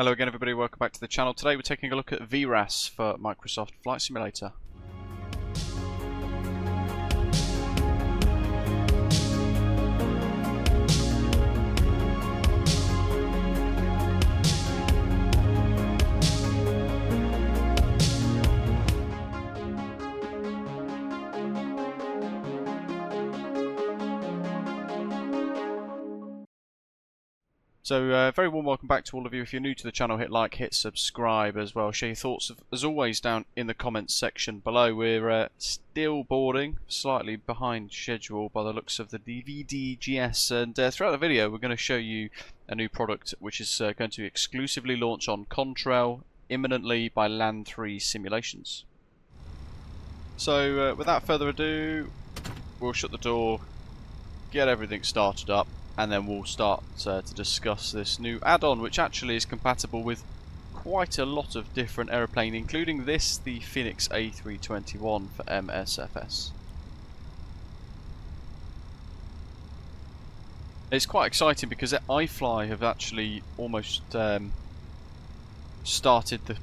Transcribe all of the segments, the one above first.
Hello again everybody, welcome back to the channel. Today we're taking a look at vRAAS for Microsoft Flight Simulator. So very warm welcome back to all of you. If you're new to the channel, hit like, hit subscribe as well. Share your thoughts as always down in the comments section below. We're still boarding, slightly behind schedule by the looks of the DVDGS, and throughout the video we're going to show you a new product which is going to exclusively launch on Contrail imminently by Land3 Simulations. So without further ado, we'll shut the door, get everything started up, and then we'll start to discuss this new add-on, which actually is compatible with quite a lot of different aeroplanes, including this, the Fenix A321 for MSFS. It's quite exciting because iFly have actually almost started the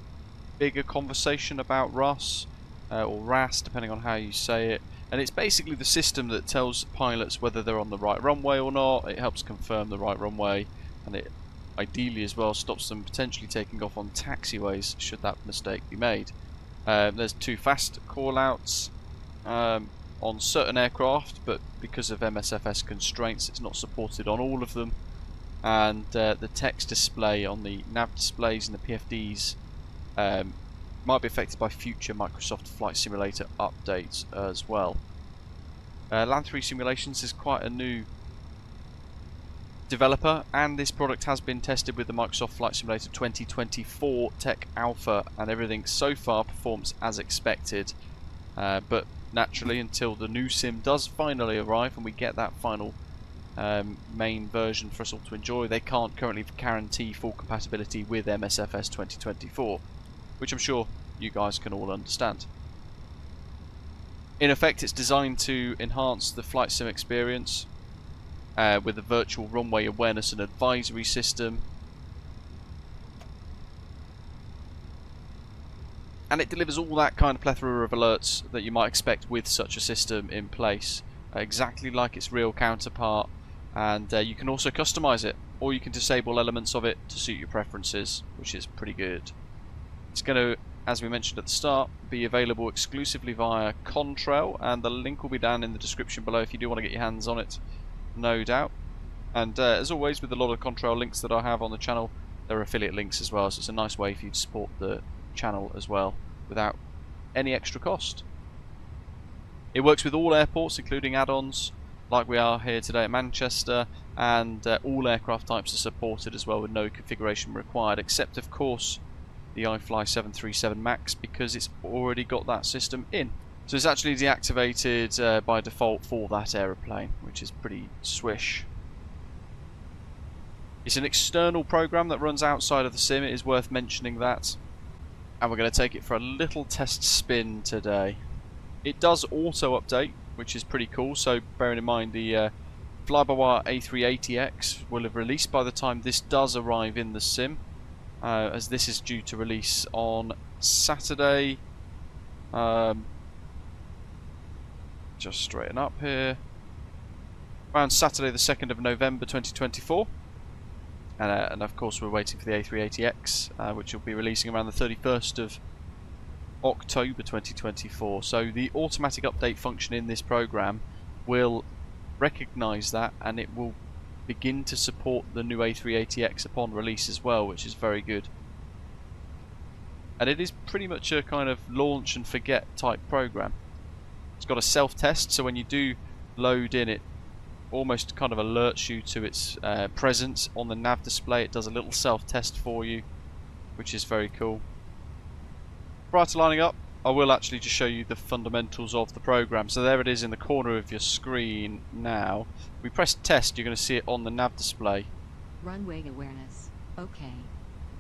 bigger conversation about RAAS, or RAAS depending on how you say it. And it's basically the system that tells pilots whether they're on the right runway or not. It helps confirm the right runway, and it ideally as well stops them potentially taking off on taxiways should that mistake be made. There's two fast callouts on certain aircraft, but because of MSFS constraints it's not supported on all of them. And the text display on the nav displays and the PFDs might be affected by future Microsoft Flight Simulator updates as well. Land3 Simulations is quite a new developer, and this product has been tested with the Microsoft Flight Simulator 2024 Tech Alpha, and everything so far performs as expected. But naturally, until the new sim does finally arrive and we get that final main version for us all to enjoy, they can't currently guarantee full compatibility with MSFS 2024. Which I'm sure you guys can all understand. In effect, it's designed to enhance the flight sim experience with the virtual Runway Awareness and Advisory System. And it delivers all that kind of plethora of alerts that you might expect with such a system in place, exactly like its real counterpart. And you can also customize it, or you can disable elements of it to suit your preferences, which is pretty good. It's going to, as we mentioned at the start, be available exclusively via Contrail, and the link will be down in the description below if you do want to get your hands on it, no doubt. And as always, with a lot of Contrail links that I have on the channel, there are affiliate links as well, so it's a nice way for you to support the channel as well without any extra cost. It works with all airports, including add-ons, like we are here today at Manchester, and all aircraft types are supported as well with no configuration required, except of course the iFly 737 MAX, because it's already got that system in. So it's actually deactivated by default for that aeroplane, which is pretty swish. It's an external program that runs outside of the sim, it is worth mentioning that. And we're going to take it for a little test spin today. It does auto update, which is pretty cool, so bearing in mind the fly-by-wire A380X will have released by the time this does arrive in the sim. As this is due to release on Saturday, just straighten up here, around Saturday the 2nd of November 2024, and of course we're waiting for the A380X, which will be releasing around the 31st of October 2024. So the automatic update function in this program will recognise that, and it will begin to support the new A380X upon release as well, which is very good. And it is pretty much a kind of launch and forget type program. It's got a self-test, so when you do load in, it almost kind of alerts you to its presence on the nav display. It does a little self-test for you, which is very cool. Prior to lining up, I will actually just show you the fundamentals of the program. So there it is in the corner of your screen now. We press test, you're going to see it on the nav display. Runway Awareness, OK,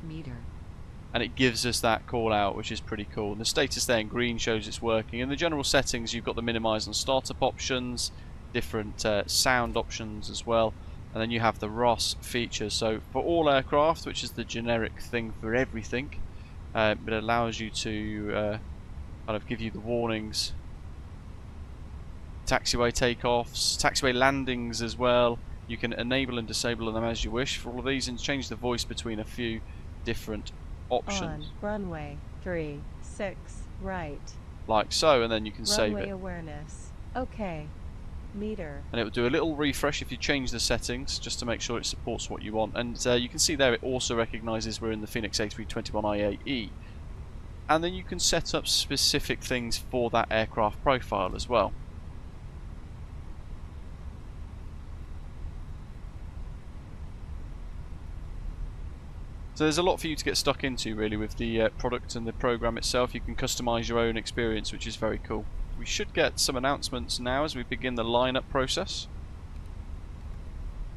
meter. And it gives us that call out, which is pretty cool. And the status there in green shows it's working. In the general settings, you've got the minimize and startup options, different sound options as well, and then you have the RAAS features. So for all aircraft, which is the generic thing for everything, it allows you to kind of give you the warnings, taxiway takeoffs, taxiway landings as well. You can enable and disable them as you wish for all of these, and change the voice between a few different options. On runway 36 right. Like so, and then you can save Runway it. awareness. Okay. Meter. And it will do a little refresh if you change the settings, just to make sure it supports what you want. And you can see there it also recognises we're in the Fenix A321 IAE. And then you can set up specific things for that aircraft profile as well. So there's a lot for you to get stuck into really with the product and the program itself. You can customize your own experience, which is very cool. We should get some announcements now as we begin the lineup process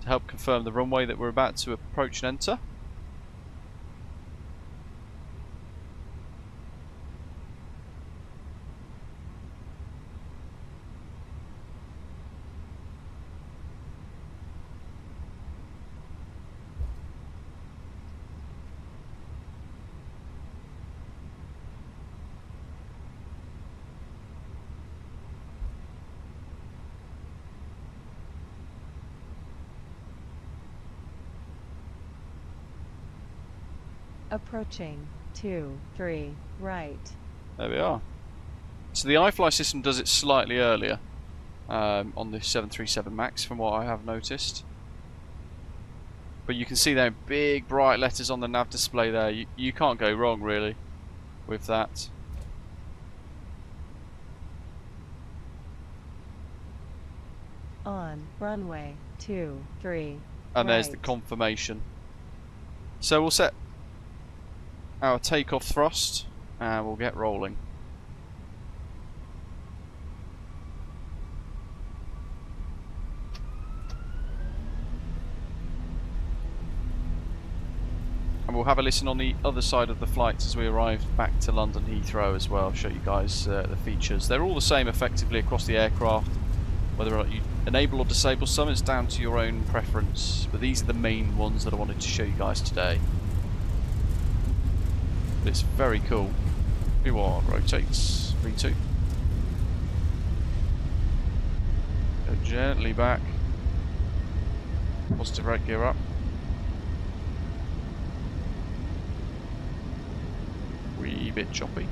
to help confirm the runway that we're about to approach and enter. Approaching 23 right. There we are. So the iFly system does it slightly earlier on the 737 MAX from what I have noticed. But you can see there big bright letters on the nav display there. You can't go wrong really with that. On runway 23 And there's the right. confirmation. So we'll set our takeoff thrust and we'll get rolling. And we'll have a listen on the other side of the flight as we arrive back to London Heathrow as well. I'll show you guys the features. They're all the same effectively across the aircraft. Whether or not you enable or disable some is down to your own preference, but these are the main ones that I wanted to show you guys today. But it's very cool. V1 rotates, V2. Go gently back. Positive rate gear up. Wee bit choppy.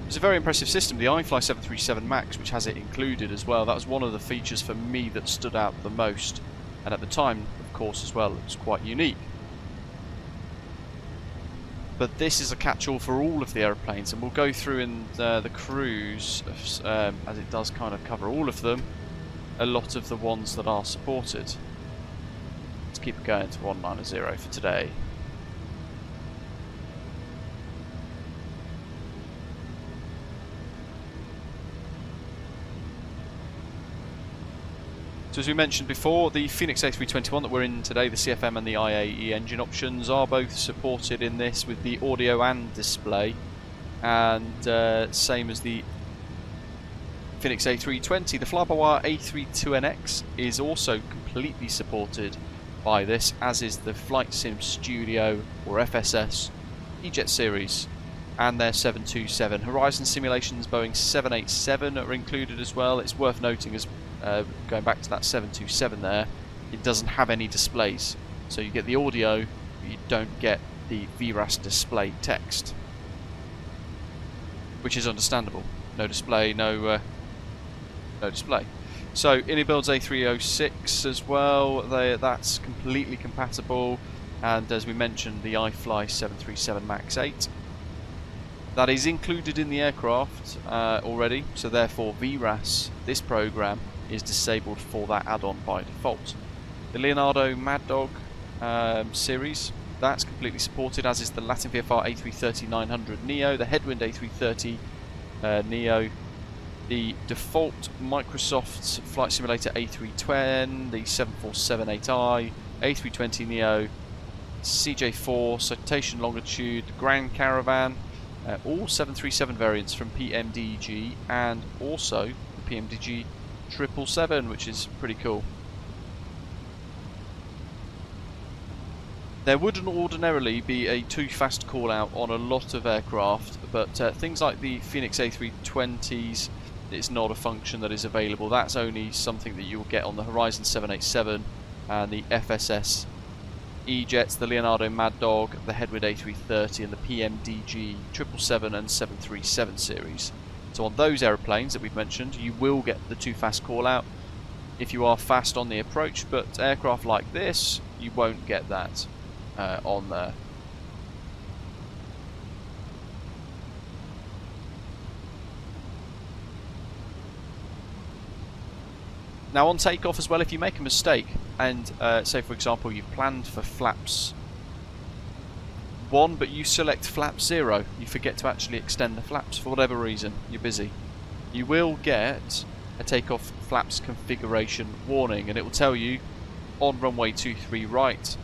It's a very impressive system, the iFly 737 MAX, which has it included as well. That was one of the features for me that stood out the most, and at the time, of course, as well, it was quite unique. But this is a catch-all for all of the aeroplanes, and we'll go through in the cruise, as it does kind of cover all of them, a lot of the ones that are supported. Let's keep it going to 190 for today. So as we mentioned before, the Fenix A321 that we're in today, the CFM and the IAE engine options are both supported in this with the audio and display, and same as the Fenix A320. The fly-by-wire A321X is also completely supported by this, as is the Flight Sim Studio or FSS E-Jet series and their 727. Horizon Simulations Boeing 787 are included as well. It's worth noting as going back to that 727 there, it doesn't have any displays, so you get the audio but you don't get the vRAAS display text, which is understandable. No display, no display. So Inibuild's A306 as well, that's completely compatible, and as we mentioned, the iFly 737 MAX 8 that is included in the aircraft already, so therefore vRAAS, this program, is disabled for that add-on by default. The Leonardo Mad Dog series, that's completely supported, as is the Latin VFR A330-900 Neo, the Headwind A330 Neo, the default Microsoft Flight Simulator A320, the 747-8i, A320 Neo, CJ4, Citation Longitude, Grand Caravan, all 737 variants from PMDG, and also the PMDG 777, which is pretty cool. There wouldn't ordinarily be a too fast call out on a lot of aircraft, but things like the Fenix A320s, it's not a function that is available. That's only something that you'll get on the Horizon 787 and the FSS E-Jets, the Leonardo Mad Dog, the Headwood A330 and the PMDG 777 and 737 series. So on those aeroplanes that we've mentioned, you will get the too fast call out if you are fast on the approach, but aircraft like this, you won't get that on there. Now on takeoff as well, if you make a mistake and say for example you've planned for flaps 1 but you select flap 0, you forget to actually extend the flaps for whatever reason, you're busy, you will get a takeoff flaps configuration warning, and it will tell you on runway 23 right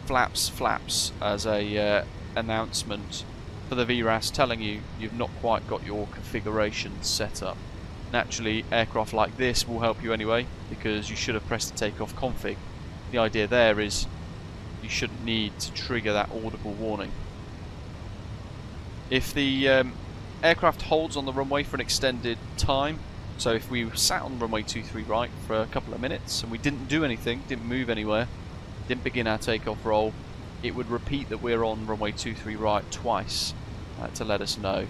flaps as a announcement for the vRAAS telling you you've not quite got your configuration set up. Naturally, aircraft like this will help you anyway, because you should have pressed the takeoff config. The idea there is you shouldn't need to trigger that audible warning. If the aircraft holds on the runway for an extended time, so if we sat on runway 23 right for a couple of minutes and we didn't do anything, didn't move anywhere, didn't begin our takeoff roll, it would repeat that we're on runway 23 right twice to let us know.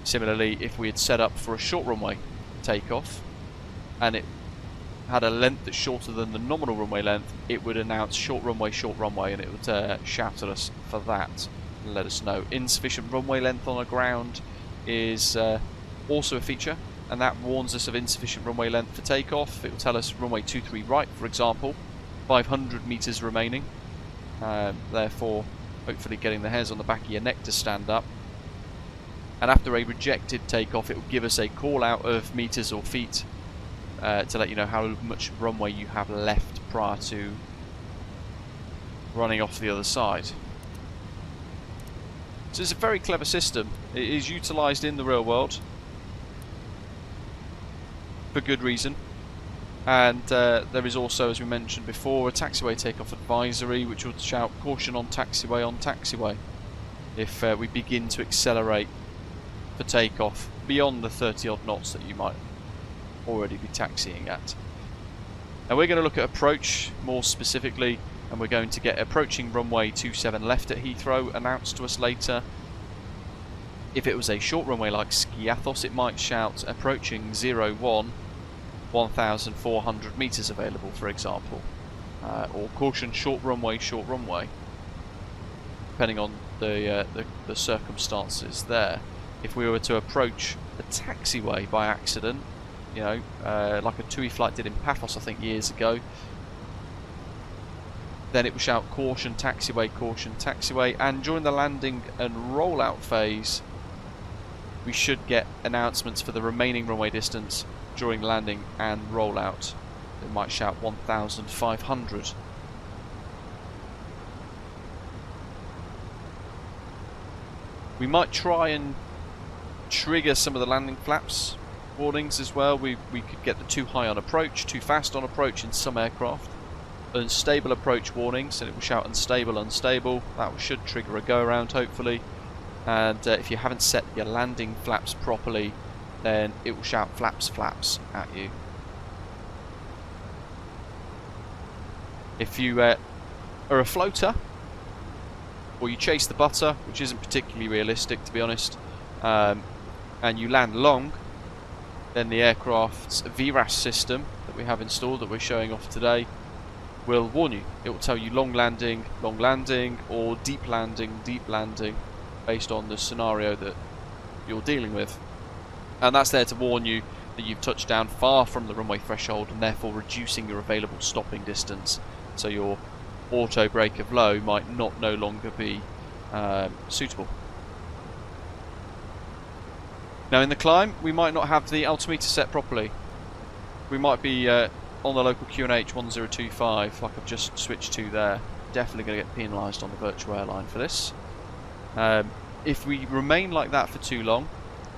Similarly, if we had set up for a short runway takeoff and it had a length that's shorter than the nominal runway length, it would announce short runway, and it would shout at us for that and let us know. Insufficient runway length on the ground is also a feature, and that warns us of insufficient runway length for takeoff. It will tell us runway 23 right, for example, 500 meters remaining, therefore hopefully getting the hairs on the back of your neck to stand up. And after a rejected takeoff, it will give us a call out of meters or feet to let you know how much runway you have left prior to running off the other side. So it's a very clever system. It is utilised in the real world for good reason. And there is also, as we mentioned before, a taxiway takeoff advisory which will shout caution on taxiway if we begin to accelerate for takeoff beyond the 30 odd knots that you might already be taxiing at. Now we're going to look at approach more specifically, and we're going to get approaching runway 27 left at Heathrow announced to us later. If it was a short runway like Skiathos, it might shout approaching 01, 1,400 meters available, for example, or caution short runway, depending on the circumstances there. If we were to approach a taxiway by accident, you know, like a TUI flight did in Paphos, I think, years ago, then it will shout caution taxiway, and during the landing and rollout phase, we should get announcements for the remaining runway distance during landing and rollout. It might shout 1,500. We might try and trigger some of the landing flaps warnings as well. We could get the too high on approach, too fast on approach in some aircraft. Unstable approach warnings, and it will shout unstable. That should trigger a go around hopefully. And if you haven't set your landing flaps properly, then it will shout flaps at you. If you are a floater, or you chase the butter, which isn't particularly realistic to be honest, and you land long, then the aircraft's vRAAS system that we have installed, that we're showing off today, will warn you. It will tell you long landing, or deep landing, based on the scenario that you're dealing with. And that's there to warn you that you've touched down far from the runway threshold, and therefore reducing your available stopping distance, so your auto brake of low might no longer be suitable. Now in the climb, we might not have the altimeter set properly. We might be on the local QNH 1025, like I've just switched to there. Definitely going to get penalised on the virtual airline for this. If we remain like that for too long,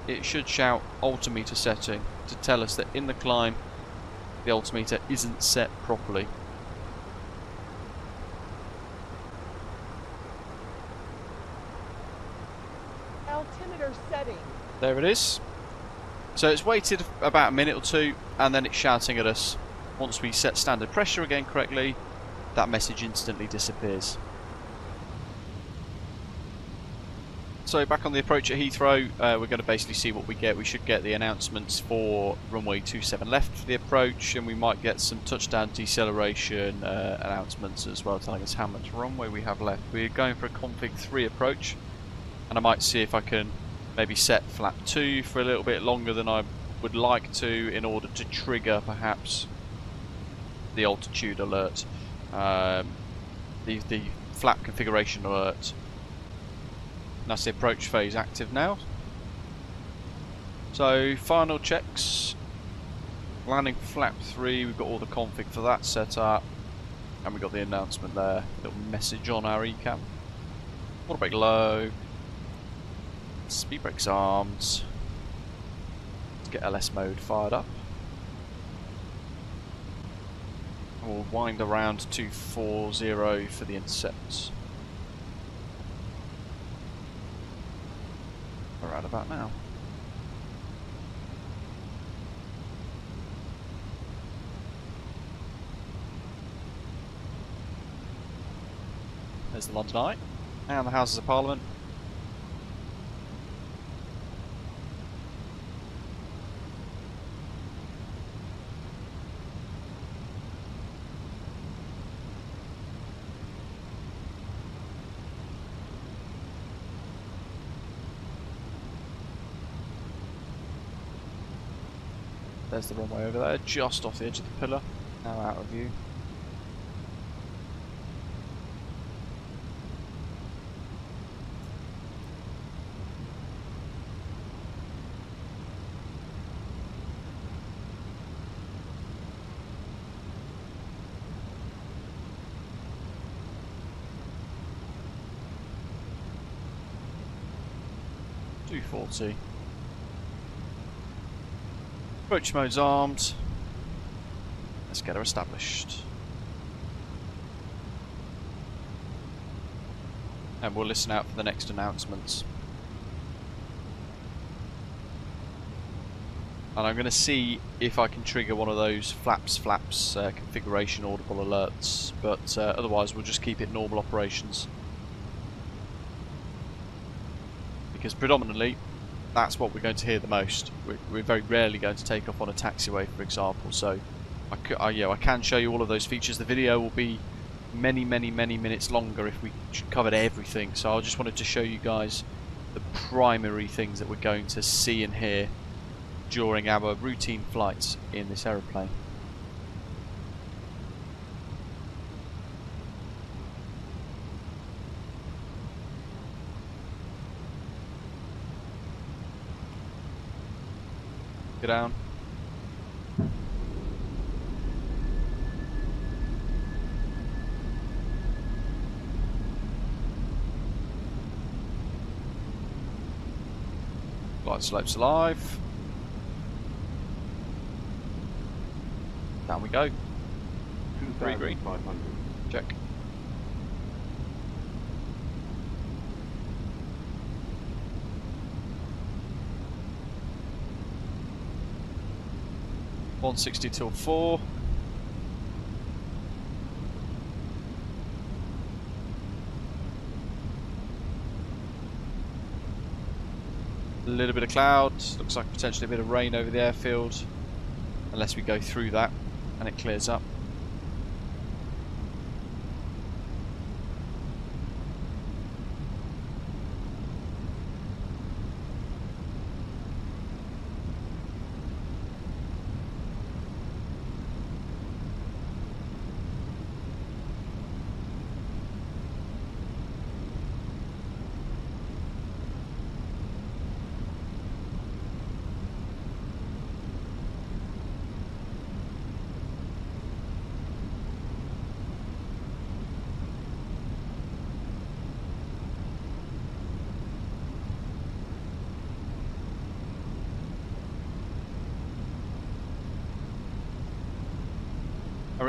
it should shout altimeter setting to tell us that in the climb the altimeter isn't set properly. Altimeter setting. There it is. So it's waited about a minute or two, and then it's shouting at us. Once we set standard pressure again correctly, that message instantly disappears. So back on the approach at Heathrow, we're going to basically see what we get. We should get the announcements for runway 27 left for the approach, and we might get some touchdown deceleration announcements as well, telling us how much runway we have left. We're going for a config 3 approach, and I might see if I can maybe set flap 2 for a little bit longer than I would like to, in order to trigger perhaps the altitude alert, the flap configuration alert. And that's the approach phase active now. So final checks, landing flap 3, we've got all the config for that set up, and we've got the announcement there, little message on our ECAM. Water brake low, speed brakes armed. Let's get LS mode fired up. And we'll wind around 240 for the intercepts. Around about now. There's the London Eye and the Houses of Parliament. There's the runway over there, just off the edge of the pillar, now out of view. .240. Approach mode's armed. Let's get her established. And we'll listen out for the next announcements. And I'm going to see if I can trigger one of those flaps configuration audible alerts, but otherwise we'll just keep it normal operations. Because predominantly that's what we're going to hear the most. We're very rarely going to take off on a taxiway, for example, so I can show you all of those features. The video will be many minutes longer if we covered everything, so I just wanted to show you guys the primary things that we're going to see and hear during our routine flights in this aeroplane. Go down. Glide slopes alive. Down we go. 2,500. Check. .160 till 4. A little bit of cloud, looks like potentially a bit of rain over the airfield, unless we go through that and it clears up.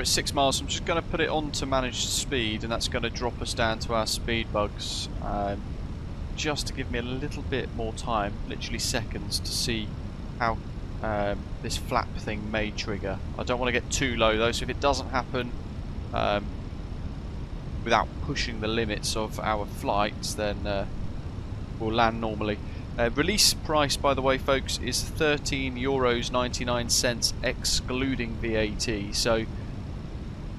at 6 miles. I'm just going to put it on to manage speed, and that's going to drop us down to our speed bugs, just to give me a little bit more time, literally seconds, to see how this flap thing may trigger. I don't want to get too low though, so if it doesn't happen without pushing the limits of our flights, then we'll land normally. Release price, by the way, folks, is €13.99 excluding VAT, so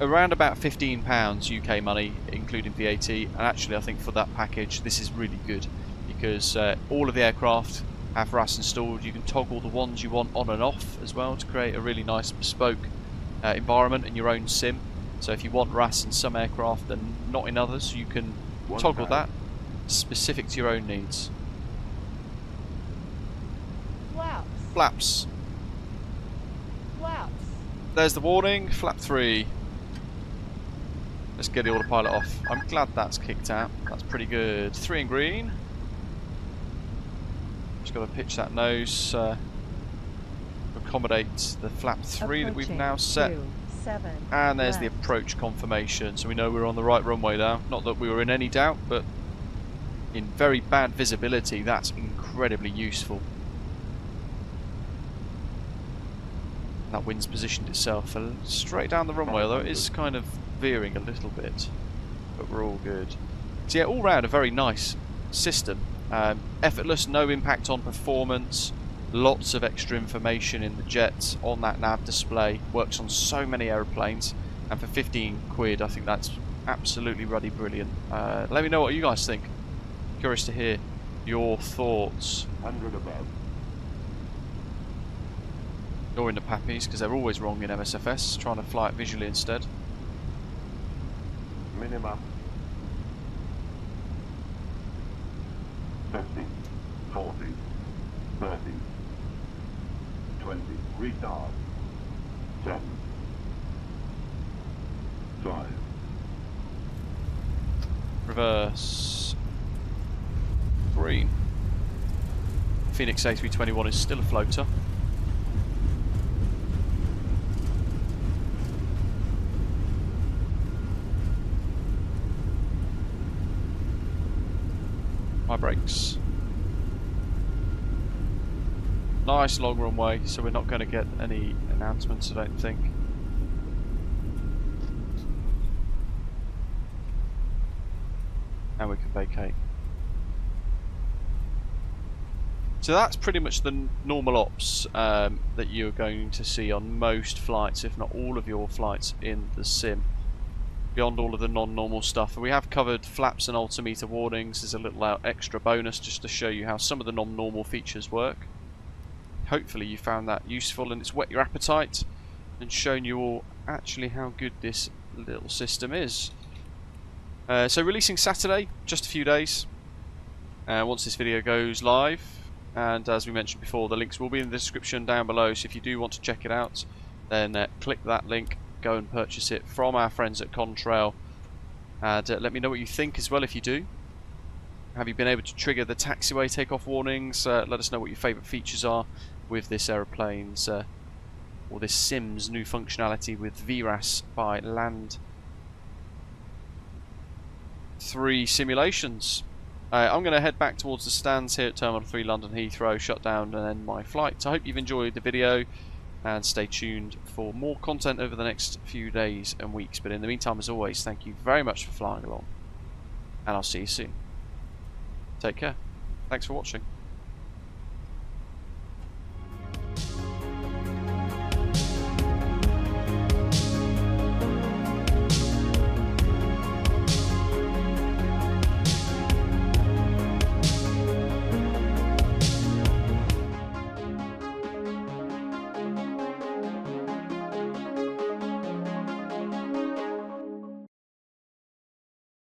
around about £15 UK money including VAT. And actually I think for that package this is really good, because all of the aircraft have RAAS installed. You can toggle the ones you want on and off as well to create a really nice bespoke environment in your own sim. So if you want RAAS in some aircraft and not in others, you can toggle that specific to your own needs. Flaps. Flaps. Flaps. There's the warning, flap 3. Let's get the autopilot off. I'm glad that's kicked out. That's pretty good. 3 in green. Just got to pitch that nose to accommodate the flap 3 that we've now set. 7 And there's the left. approach confirmation, so we know we're on the right runway now. Not that we were in any doubt, but in very bad visibility, that's incredibly useful. That wind's positioned itself straight down the runway, although it is kind of veering a little bit, but we're all good. So yeah, all round a very nice system. Effortless, no impact on performance, lots of extra information in the jets on that nav display, works on so many aeroplanes, and for 15 quid I think that's absolutely ruddy brilliant. Let me know what you guys think. Curious to hear your thoughts. 100 above. Or in the pappies, because they're always wrong in MSFS, trying to fly it visually instead. Minima. 50, 40, 30, 20, retard. 10, 5. Reverse. Green. Fenix A321 is still a floater. My brakes. Nice long runway, so we're not going to get any announcements, I don't think. And we can vacate. So that's pretty much the normal ops that you're going to see on most flights, if not all of your flights in the sim. Beyond all of the non-normal stuff. We have covered flaps and altimeter warnings. There's a little extra bonus just to show you how some of the non-normal features work. Hopefully you found that useful and it's whet your appetite and shown you all actually how good this little system is. So releasing Saturday, just a few days once this video goes live, and as we mentioned before, the links will be in the description down below, so if you do want to check it out, then click that link, go and purchase it from our friends at Contrail, and let me know what you think as well if you do. Have you been able to trigger the taxiway takeoff warnings? Let us know what your favourite features are with this aeroplane's or this sim's new functionality with vRAAS by Land 3 simulations. I'm going to head back towards the stands here at Terminal 3 London Heathrow, shut down and end my flight. So I hope you've enjoyed the video, and stay tuned for more content over the next few days and weeks. But in the meantime, as always, thank you very much for flying along, and I'll see you soon. Take care. Thanks for watching.